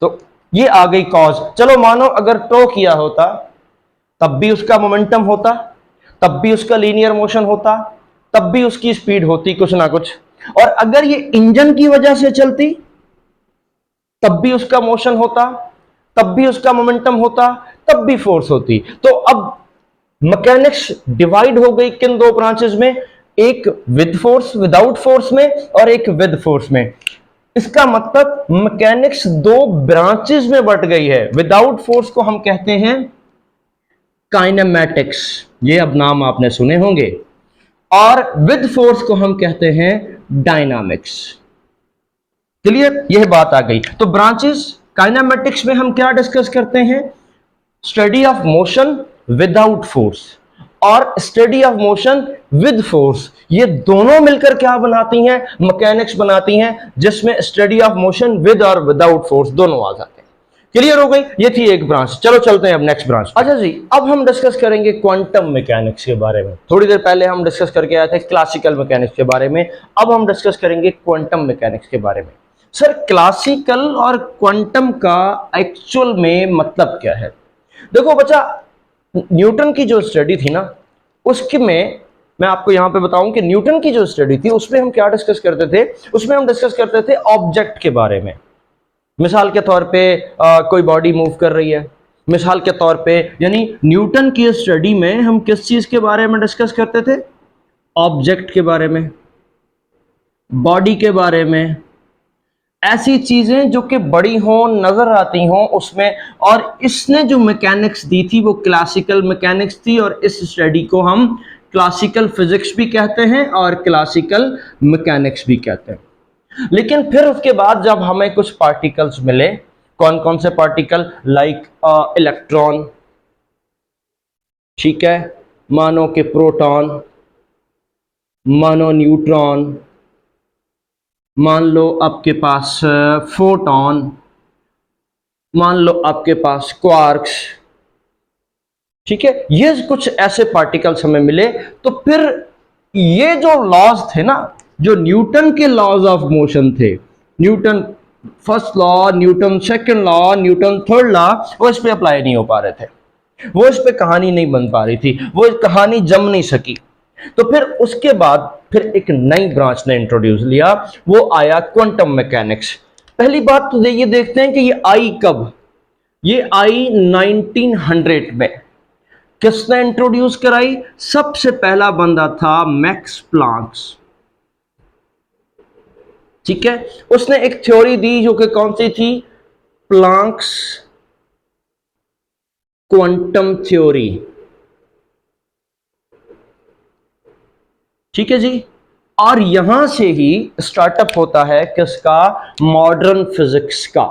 तो ये आ गई कॉज। चलो मानो अगर टो किया होता तब भी उसका मोमेंटम होता, तब भी उसका लीनियर मोशन होता, तब भी उसकी स्पीड होती कुछ ना कुछ। और अगर ये इंजन की वजह से चलती तब भी उसका मोशन होता, तब भी उसका मोमेंटम होता, तब भी फोर्स होती। तो अब मैकेनिक्स डिवाइड हो गई किन दो ब्रांचेस में, एक विद फोर्स विदाउट फोर्स में और एक विद फोर्स में। इसका मतलब मैकेनिक्स दो ब्रांचेस में बट गई है। विदाउट फोर्स को हम कहते हैं काइनेमैटिक्स, ये अब नाम आपने सुने होंगे, और विद फोर्स को हम कहते हैं डायनामिक्स। क्लियर, यह बात आ गई। तो ब्रांचेस काइनेमैटिक्स में हम क्या डिस्कस करते हैं, study of motion without force और study of motion with force. ये दोनों मिलकर क्या बनाती हैं, मैकेनिक्स बनाती हैं, जिसमें स्टडी ऑफ मोशन विद और विदाउट फोर्स दोनों आ जाते हैं। क्लियर हो गई, ये थी एक ब्रांच। चलो चलते हैं अब नेक्स्ट ब्रांच। अच्छा जी, अब हम डिस्कस करेंगे क्वांटम मैकेनिक्स के बारे में। थोड़ी देर पहले हम डिस्कस करके आए थे क्लासिकल मैकेनिक्स के बारे में, अब हम डिस्कस करेंगे क्वांटम मैकेनिक्स के बारे में। सर क्लासिकल और क्वांटम का एक्चुअल में मतलब क्या है। देखो बच्चा, न्यूटन की जो स्टडी थी ना, उसके में मैं आपको यहां पे बताऊं कि न्यूटन की जो स्टडी थी उसमें हम क्या डिस्कस करते थे, उसमें हम डिस्कस करते थे ऑब्जेक्ट के बारे में। मिसाल के तौर पे कोई बॉडी मूव कर रही है, मिसाल के तौर पे, यानी न्यूटन की स्टडी में हम किस चीज के बारे में डिस्कस करते थे, ऑब्जेक्ट के बारे में, बॉडी के बारे में, ऐसी चीजें जो कि बड़ी हों, नजर आती हों उसमें। और इसने जो मैकेनिक्स दी थी वो क्लासिकल मैकेनिक्स थी, और इस स्टडी को हम क्लासिकल फिजिक्स भी कहते हैं और क्लासिकल मैकेनिक्स भी कहते हैं। लेकिन फिर उसके बाद जब हमें कुछ पार्टिकल्स मिले, कौन कौन से पार्टिकल, लाइक इलेक्ट्रॉन, ठीक है, मानो कि प्रोटॉन, मानो न्यूट्रॉन, मान लो आपके पास फोटॉन, मान लो आपके पास क्वार्क्स, ठीक है, ये कुछ ऐसे पार्टिकल्स हमें मिले। तो फिर ये जो लॉज थे ना, जो न्यूटन के लॉज ऑफ मोशन थे, Newton first law, Newton second law, Newton third law, वो इस पे अप्लाई नहीं हो पा रहे थे, वो इस पे कहानी नहीं बन पा रही थी, वो कहानी जम नहीं सकी। तो फिर उसके बाद फिर एक नई ब्रांच ने इंट्रोड्यूस लिया, वो आया क्वांटम मैकेनिक्स। पहली बात तो ये देखते हैं कि ये आई कब, ये आई 1900 में। किसने इंट्रोड्यूस कराई, सबसे पहला बंदा था मैक्स प्लांक्स, ठीक है। उसने एक थ्योरी दी जो कि कौन सी थी, प्लांक्स क्वांटम थ्योरी, ठीक है जी। और यहां से ही स्टार्टअप होता है किसका, मॉडर्न फिजिक्स का।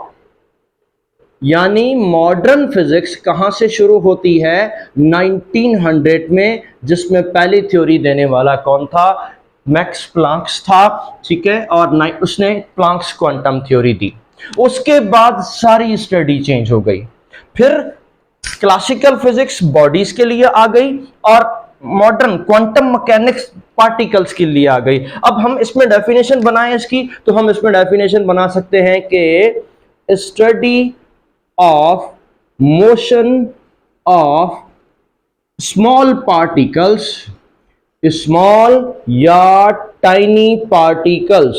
यानी मॉडर्न फिजिक्स कहां से शुरू होती है, 1900 में, जिसमें पहली थ्योरी देने वाला कौन था, मैक्स प्लांक्स था, ठीक है। और उसने प्लांक्स क्वांटम थ्योरी दी। उसके बाद सारी स्टडी चेंज हो गई। फिर क्लासिकल फिजिक्स बॉडीज के लिए आ गई और मॉडर्न क्वांटम मैकेनिक्स पार्टिकल्स के लिए आ गई। अब हम इसमें डेफिनेशन बनाएं इसकी, तो हम इसमें डेफिनेशन बना सकते हैं कि study of motion of small particles, small या टाइनी पार्टिकल्स।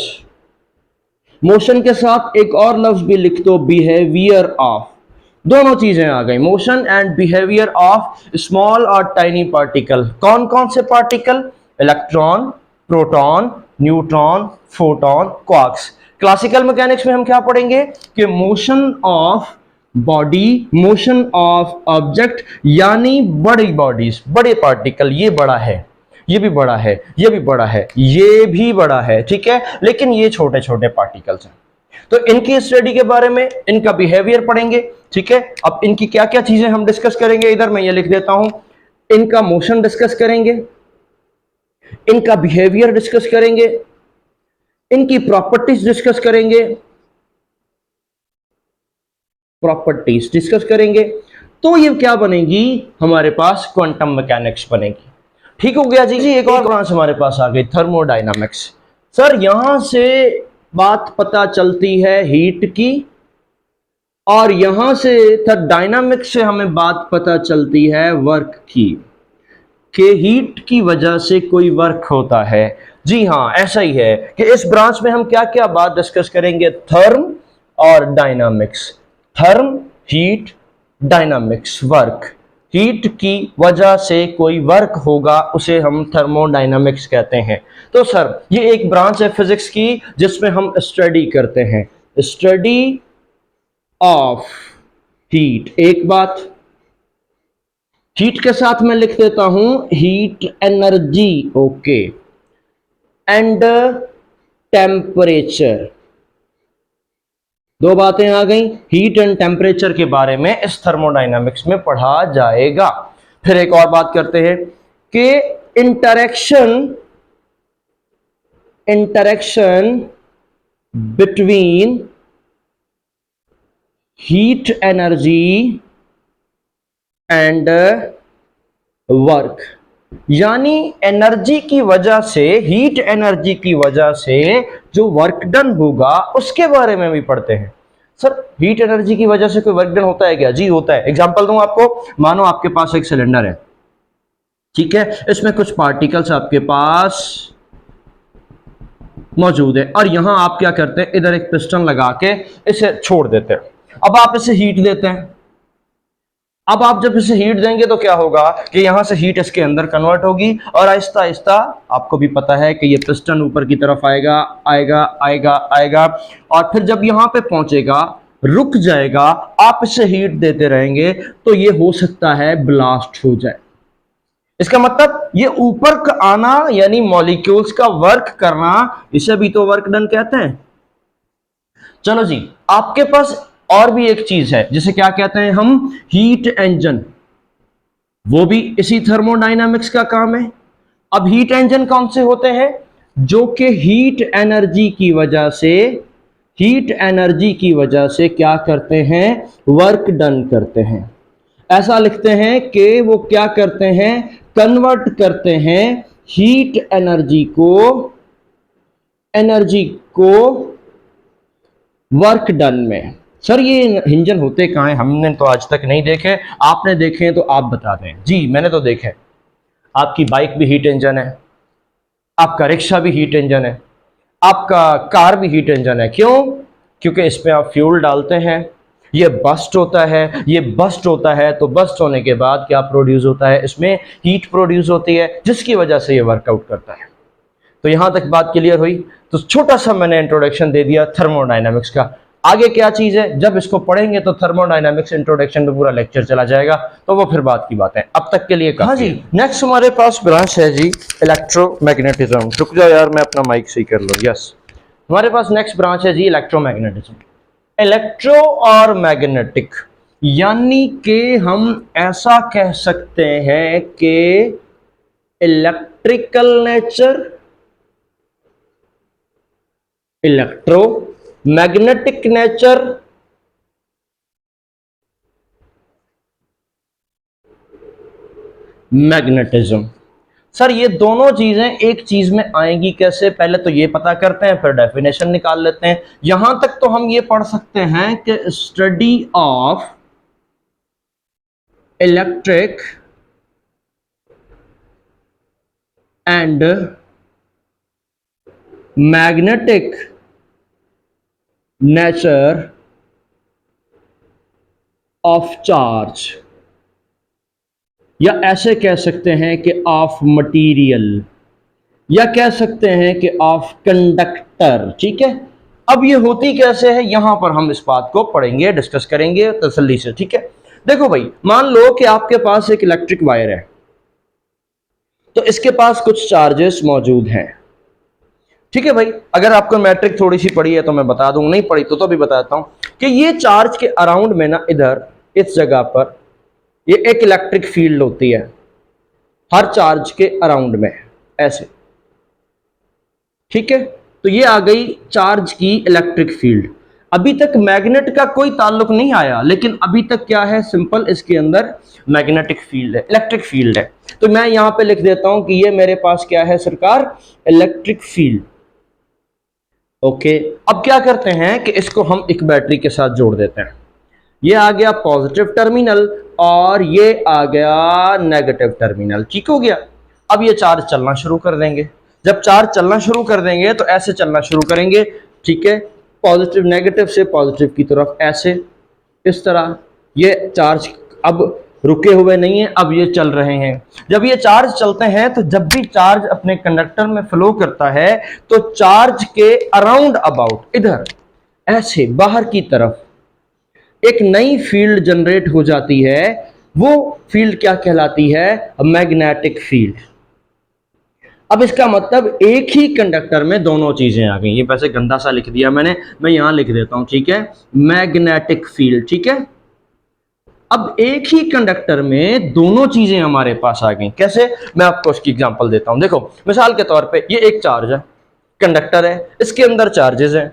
मोशन के साथ एक और लफ्ज भी लिख दो, बिहेवियर ऑफ। दोनों चीजें आ गई, motion and behaviour of small और टाइनी पार्टिकल। कौन कौन से particle? Electron, proton, neutron, photon, quarks. Classical mechanics में हम क्या पढ़ेंगे कि motion of body, motion of object, यानी बड़ी बॉडीज, बड़े पार्टिकल। ये बड़ा है, ये भी बड़ा है, ये भी बड़ा है, ये भी बड़ा है, ठीक है, लेकिन ये छोटे छोटे पार्टिकल्स हैं। तो इनकी स्टडी के बारे में, इनका बिहेवियर पढ़ेंगे, ठीक है। अब इनकी क्या क्या चीजें हम डिस्कस करेंगे, इधर मैं ये लिख देता हूं। इनका मोशन डिस्कस करेंगे, इनका बिहेवियर डिस्कस करेंगे, इनकी प्रॉपर्टीज डिस्कस करेंगे, प्रॉपर्टीज डिस्कस करेंगे। तो ये क्या बनेगी, हमारे पास क्वांटम मैकेनिक्स बनेगी। ठीक हो गया जी। एक और ब्रांच हमारे पास आ गई, थर्मोडायनामिक्स। सर यहां से बात पता चलती है हीट की, और यहां से डायनामिक्स से हमें बात पता चलती है वर्क की, कि हीट की वजह से कोई वर्क होता है। जी हाँ, ऐसा ही है कि इस ब्रांच में हम क्या क्या बात डिस्कस करेंगे, थर्म और dynamics. Therm heat, dynamics work. Heat की वजह से कोई वर्क होगा, उसे हम थर्मोडायनामिक्स कहते हैं। तो सर ये एक ब्रांच है फिजिक्स की जिसमें हम स्टडी करते हैं, स्टडी ऑफ हीट। एक बात, हीट के साथ मैं लिख देता हूं heat energy, okay, and temperature. दो बातें आ गई, हीट एंड टेम्परेचर के बारे में इस थर्मोडायनामिक्स में पढ़ा जाएगा। फिर एक और बात करते हैं कि interaction between heat energy and work, यानी एनर्जी की वजह से, हीट एनर्जी की वजह से जो वर्क डन होगा उसके बारे में भी पढ़ते हैं। सर हीट एनर्जी की वजह से कोई वर्क डन होता है क्या? जी होता है। एग्जांपल दूं आपको, मानो आपके पास एक सिलेंडर है, ठीक है, इसमें कुछ पार्टिकल्स आपके पास मौजूद है, और यहां आप क्या करते हैं, इधर एक पिस्टन लगा के इसे छोड़ देते हैं। अब आप इसे हीट देते हैं। अब आप जब इसे हीट देंगे तो क्या होगा कि यहां से हीट इसके अंदर कन्वर्ट होगी, और आहिस्ता आहिस्ता, आपको भी पता है कि ये पिस्टन ऊपर की तरफ आएगा आएगा आएगा आएगा, और फिर जब यहां पे पहुंचेगा, रुक जाएगा, आप इसे हीट देते रहेंगे, तो ये हो सकता है ब्लास्ट हो जाए। इसका मतलब ये ऊपर का आना, यानी मॉलिक्यूल्स का वर्क करना, इसे भी तो वर्क डन कहते हैं। चलो जी, आपके पास और भी एक चीज है जिसे क्या कहते हैं हम, हीट इंजन। वो भी इसी थर्मोडायनामिक्स का काम है। अब हीट इंजन कौन से होते हैं? जो कि हीट एनर्जी की वजह से, हीट एनर्जी की वजह से क्या करते हैं, वर्क डन करते हैं। ऐसा लिखते हैं कि वो क्या करते हैं, कन्वर्ट करते हैं हीट एनर्जी को वर्क डन में। सर ये इंजन होते कहाँ हैं? हमने तो आज तक नहीं देखे, आपने देखे हैं तो आप बता दें। जी मैंने तो देखे। आपकी बाइक भी हीट इंजन है, आपका रिक्शा भी हीट इंजन है, आपका कार भी हीट इंजन है। क्यों? क्योंकि इसमें आप फ्यूल डालते हैं, ये बस्ट होता है, ये बस्ट होता है, तो बस्ट होने के बाद क्या प्रोड्यूस होता है, इसमें हीट प्रोड्यूस होती है, जिसकी वजह से ये वर्कआउट करता है। तो यहां तक बात क्लियर हुई। तो छोटा सा मैंने इंट्रोडक्शन दे दिया थर्मोडायनामिक्स का। आगे क्या चीज है, जब इसको पढ़ेंगे तो थर्मोडायनामिक्स इंट्रोडक्शन में पूरा लेक्चर चला जाएगा, तो वो फिर बात की बात है। अब तक के लिए काफी। हाँ जी, नेक्स्ट हमारे पास ब्रांच है जी इलेक्ट्रोमैग्नेटिज्म। रुक जाओ यार, मैं अपना माइक सही कर लूं। यस, हमारे पास नेक्स्ट ब्रांच है जी इलेक्ट्रोमैग्नेटिज्म। इलेक्ट्रो और मैग्नेटिक, यानी कि हम ऐसा कह सकते हैं कि electrical nature, electro magnetic nature, magnetism. Sir ये दोनों चीजें एक चीज में आएंगी कैसे, पहले तो ये पता करते हैं, फिर डेफिनेशन निकाल लेते हैं। यहां तक तो हम ये पढ़ सकते हैं कि study of electric and magnetic nature of charge, या ऐसे कह सकते हैं कि ऑफ मटेरियल, या कह सकते हैं कि ऑफ कंडक्टर। ठीक है, अब ये होती कैसे है, यहां पर हम इस बात को पढ़ेंगे, डिस्कस करेंगे तसल्ली से। ठीक है, देखो भाई, मान लो कि आपके पास एक इलेक्ट्रिक वायर है, तो इसके पास कुछ चार्जेस मौजूद हैं। ठीक है भाई, अगर आपको मैट्रिक थोड़ी सी पड़ी है तो मैं बता दूं, नहीं पड़ी तो भी बताता हूं कि ये चार्ज के अराउंड में ना, इधर इस जगह पर ये एक इलेक्ट्रिक फील्ड होती है, हर चार्ज के अराउंड में ऐसे। ठीक है, तो ये आ गई चार्ज की इलेक्ट्रिक फील्ड। अभी तक मैग्नेट का कोई ताल्लुक नहीं आया, लेकिन अभी तक क्या है, सिंपल इसके अंदर मैग्नेटिक फील्ड है, इलेक्ट्रिक फील्ड है। तो मैं यहां पे लिख देता हूं कि ये मेरे पास क्या है सरकार, इलेक्ट्रिक फील्ड। ओके, अब क्या करते हैं कि इसको हम एक बैटरी के साथ जोड़ देते हैं। ये आ गया पॉजिटिव टर्मिनल और ये आ गया नेगेटिव टर्मिनल। ठीक हो गया, अब ये चार्ज चलना शुरू कर देंगे। जब चार्ज चलना शुरू कर देंगे तो ऐसे चलना शुरू करेंगे। ठीक है, पॉजिटिव नेगेटिव से पॉजिटिव की तरफ ऐसे, इस तरह। ये चार्ज अब रुके हुए नहीं है, अब ये चल रहे हैं। जब ये चार्ज चलते हैं तो जब भी चार्ज अपने कंडक्टर में फ्लो करता है तो चार्ज के अराउंड अबाउट इधर ऐसे बाहर की तरफ एक नई फील्ड जनरेट हो जाती है। वो फील्ड क्या कहलाती है, मैग्नेटिक फील्ड। अब इसका मतलब एक ही कंडक्टर में दोनों चीजें आ गई। ये वैसे गंदा सा लिख दिया मैंने, मैं यहां लिख देता हूं। ठीक है, मैग्नेटिक फील्ड। ठीक है, अब एक ही कंडक्टर में दोनों चीजें हमारे पास आ गई। कैसे, मैं आपको इसकी एग्जांपल देता हूं। देखो, मिसाल के तौर पे ये एक चार्ज है, कंडक्टर है, इसके अंदर चार्जेस हैं।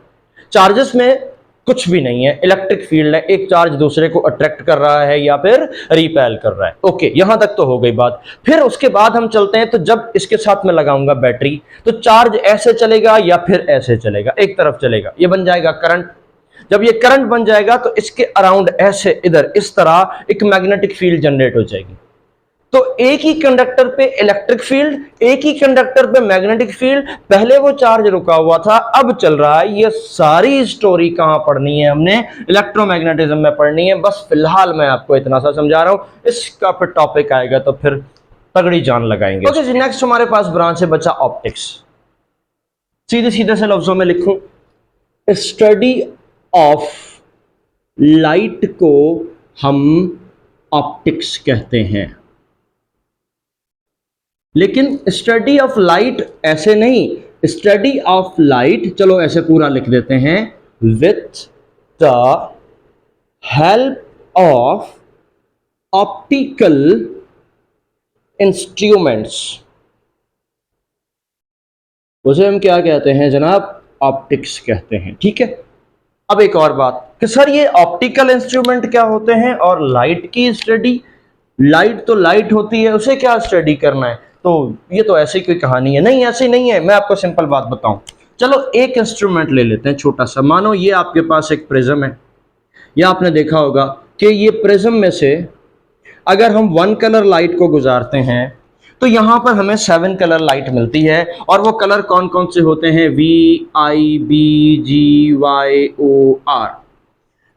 चार्जेस में कुछ भी नहीं है, इलेक्ट्रिक फील्ड है। एक चार्ज दूसरे को अट्रैक्ट कर रहा है या फिर रिपेल कर रहा है। ओके, यहां तक तो हो गई बात। फिर उसके बाद हम चलते हैं, तो जब इसके साथ में लगाऊंगा बैटरी, तो चार्ज ऐसे चलेगा या फिर ऐसे चलेगा, एक तरफ चलेगा, ये बन जाएगा करंट। जब ये करंट बन जाएगा तो इसके अराउंड ऐसे इधर इस तरह एक मैग्नेटिक फील्ड जनरेट हो जाएगी। तो एक ही कंडक्टर पे इलेक्ट्रिक फील्ड, एक ही कंडक्टर पे मैग्नेटिक फील्ड। पहले वो चार्ज रुका हुआ था, अब चल रहा है। ये सारी स्टोरी कहां पढ़नी है, हमने इलेक्ट्रोमैग्नेटिज्म में पढ़नी है। बस फिलहाल मैं आपको इतना सा समझा रहा हूं, इसका फिर टॉपिक आएगा तो फिर तगड़ी जान लगाएंगे। ओके जी, नेक्स्ट हमारे पास ब्रांच है बच्चा ऑप्टिक्स। सीधे सीधे से लफ्जों में लिखूं, स्टडी ऑफ लाइट को हम ऑप्टिक्स कहते हैं। लेकिन स्टडी ऑफ लाइट ऐसे नहीं, स्टडी ऑफ लाइट, चलो ऐसे पूरा लिख देते हैं, with the help of optical instruments, उसे हम क्या कहते हैं जनाब, ऑप्टिक्स कहते हैं। ठीक है, अब एक और बात कि सर ये ऑप्टिकल इंस्ट्रूमेंट क्या होते हैं और लाइट की स्टडी, लाइट तो लाइट होती है, उसे क्या स्टडी करना है। तो ये तो ऐसी कोई कहानी है, नहीं ऐसी नहीं है। मैं आपको सिंपल बात बताऊं, चलो एक इंस्ट्रूमेंट ले लेते हैं छोटा सा। मानो ये आपके पास एक प्रिज्म है, या आपने देखा होगा कि ये प्रिज्म में से अगर हम वन कलर लाइट को गुजारते हैं तो यहां पर हमें 7 कलर लाइट मिलती है। और वो कलर कौन कौन से होते हैं, VIBGYOR,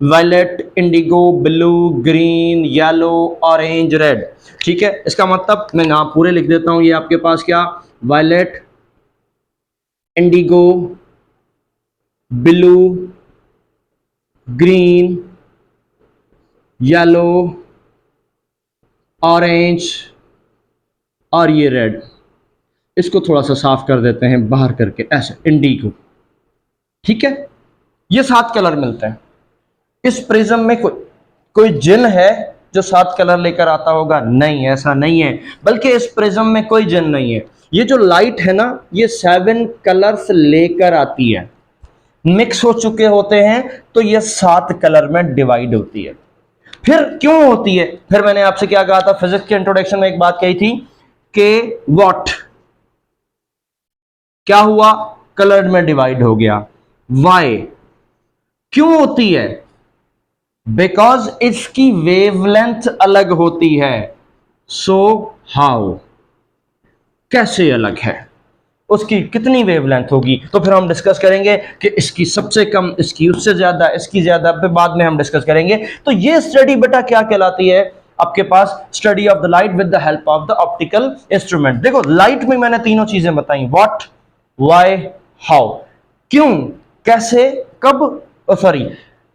violet, indigo, blue, green, yellow, orange, red. ठीक है, इसका मतलब मैं नाम पूरे लिख देता हूं। ये आपके पास क्या, violet, indigo, blue, green, yellow, orange और ये रेड। इसको थोड़ा सा साफ कर देते हैं बाहर करके, ऐसे इंडिगो। ठीक है, ये 7 कलर मिलते हैं। इस प्रिज्म में कोई जिन है जो 7 कलर लेकर आता होगा, नहीं, ऐसा नहीं है। बल्कि इस प्रिज्म में कोई जिन नहीं है। ये जो लाइट है ना, ये 7 कलर्स लेकर आती है, मिक्स हो चुके होते हैं तो ये 7 कलर में डिवाइड होती है। फिर क्यों होती है? फिर मैंने आपसे क्या कहा था फिजिक्स के इंट्रोडक्शन में, एक बात कही थी कि व्हाट, क्या हुआ, कलर्ड में डिवाइड हो गया। वाई, क्यों होती है? बिकॉज इसकी वेवलेंथ अलग होती है। सो हाउ, कैसे अलग है, उसकी कितनी वेवलेंथ होगी, तो फिर हम डिस्कस करेंगे कि इसकी सबसे कम, इसकी उससे ज्यादा, इसकी ज्यादा, फिर बाद में हम डिस्कस करेंगे। तो ये स्टडी बेटा क्या कहलाती है आपके पास? Study of the light with the help of the optical instrument. देखो लाइट में मैंने तीनों चीजें बताई, व्हाट, व्हाई, हाउ। क्यों, कैसे, कब, सॉरी,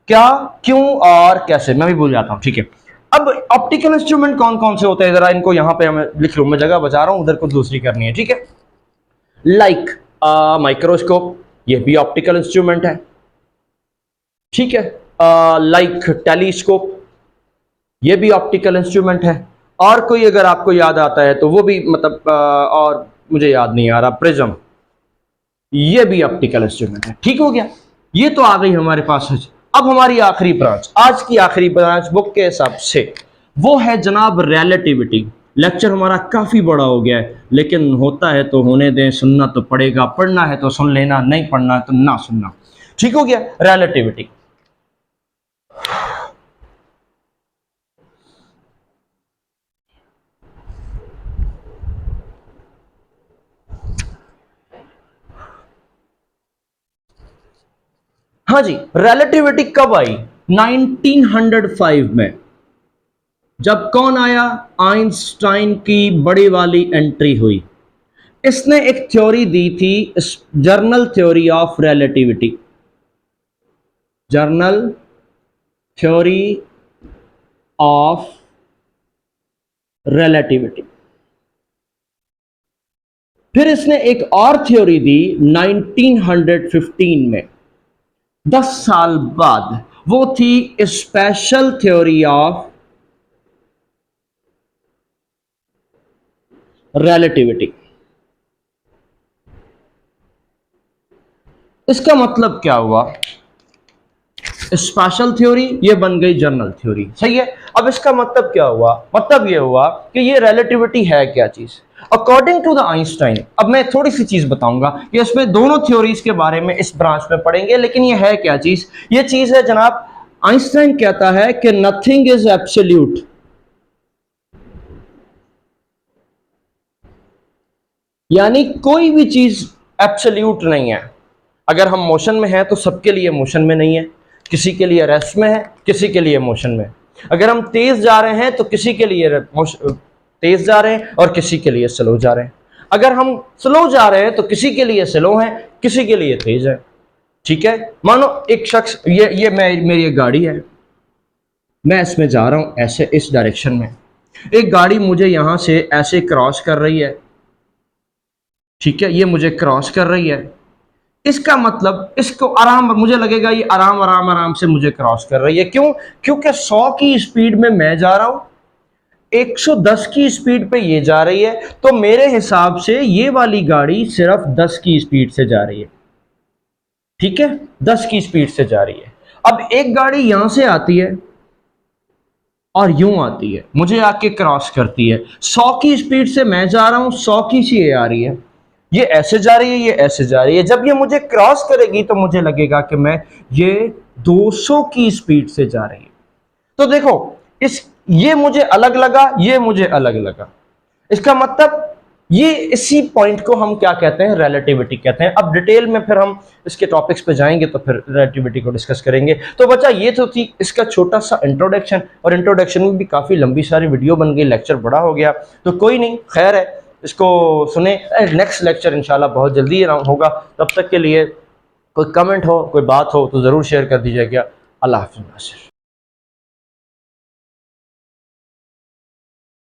क्या, क्यों और कैसे, मैं भी भूल जाता हूं, ठीक है। अब ऑप्टिकल इंस्ट्रूमेंट कौन कौन से होते हैं, जरा इनको यहां पे हमें लिख लूं, मैं जगह बचा रहा हूं, उधर को दूसरी करनी है, ठीक है। लाइक माइक्रोस्कोप, ये भी ऑप्टिकल इंस्ट्रूमेंट है, ठीक है। लाइक टेलीस्कोप, ये भी ऑप्टिकल इंस्ट्रूमेंट है। और कोई अगर आपको याद आता है तो वो भी, मतलब और मुझे याद नहीं आ रहा, प्रिज्म, ये भी ऑप्टिकल इंस्ट्रूमेंट है। ठीक हो गया, ये तो आ गई हमारे पास है। अब हमारी आखिरी ब्रांच, आज की आखिरी ब्रांच बुक के हिसाब से, वो है जनाब रिलेटिविटी। लेक्चर हमारा काफी बड़ा हो गया है, लेकिन होता है तो होने दें, सुनना तो पड़ेगा, पढ़ना है तो सुन लेना, नहीं पढ़ना है तो ना सुनना। ठीक हो गया, रिलेटिविटी। हाँ जी, रिलेटिविटी कब आई? 1905 में। जब कौन आया? आइंस्टाइन की बड़ी वाली एंट्री हुई। इसने एक थ्योरी दी थी, journal theory of relativity, journal theory of relativity. फिर इसने एक और थ्योरी दी 1915 में, 10 साल बाद, वो थी स्पेशल थ्योरी ऑफ रिलेटिविटी। इसका मतलब क्या हुआ? स्पेशल थ्योरी ये बन गई जनरल थ्योरी, सही है। अब इसका मतलब क्या हुआ? मतलब ये हुआ कि ये रिलेटिविटी है क्या चीज अकॉर्डिंग टू द आइंस्टाइन। अब मैं थोड़ी सी चीज बताऊंगा कि इसमें दोनों थ्योरीज के बारे में इस ब्रांच में पढ़ेंगे, लेकिन ये है क्या चीज? ये चीज है जनाब, आइंस्टाइन कहता है कि नथिंग इज एब्सोल्यूट, यानी कोई भी चीज एब्सोल्यूट नहीं है। अगर हम मोशन में हैं तो सबके लिए मोशन में नहीं है, किसी के लिए रेस्ट में है, किसी के लिए मोशन में। अगर हम तेज जा रहे हैं तो किसी के लिए तेज जा रहे हैं और किसी के लिए स्लो जा रहे हैं। अगर हम स्लो जा रहे हैं तो किसी के लिए स्लो है, किसी के लिए तेज है। ठीक है, मानो एक शख्स, ये मेरी एक गाड़ी है, मैं इसमें जा रहा हूं ऐसे, इस डायरेक्शन में। एक गाड़ी मुझे यहां से ऐसे क्रॉस कर रही है, ठीक है, ये मुझे क्रॉस कर रही है। इसका मतलब इसको आराम, मुझे लगेगा ये आराम आराम आराम से मुझे क्रॉस कर रही है। क्यों? क्योंकि 100 की स्पीड में मैं जा रहा हूं, 110 की स्पीड पे ये जा रही है, तो मेरे हिसाब से ये वाली गाड़ी सिर्फ 10 की स्पीड से जा रही है। ठीक है, 10 की स्पीड से जा रही है। अब एक गाड़ी यहां से आती है और यूं आती है, मुझे आके क्रॉस करती है। 100 की स्पीड से मैं जा रहा हूं, 100 की से ये आ रही है, ये ऐसे जा रही है, ये ऐसे जा रही है। जब ये मुझे क्रॉस करेगी तो मुझे लगेगा कि मैं, ये 200 की स्पीड से जा रही है। तो देखो, ये मुझे अलग लगा, ये मुझे अलग लगा। इसका मतलब ये, इसी पॉइंट को हम क्या कहते हैं? रिलेटिविटी कहते हैं। अब डिटेल में फिर हम इसके टॉपिक्स पे जाएंगे तो फिर रिलेटिविटी को डिस्कस करेंगे। तो बच्चा, ये तो थी इसका छोटा सा इंट्रोडक्शन, और इंट्रोडक्शन में भी काफ़ी लंबी सारी वीडियो बन गई, लेक्चर बड़ा हो गया, तो कोई नहीं, खैर है, इसको सुने। नेक्स्ट लेक्चर इंशाल्लाह बहुत जल्दी होगा। तब तक के लिए कोई कमेंट हो, कोई बात हो तो ज़रूर शेयर कर दीजिएगा। अल्लाह हाफ़िज़।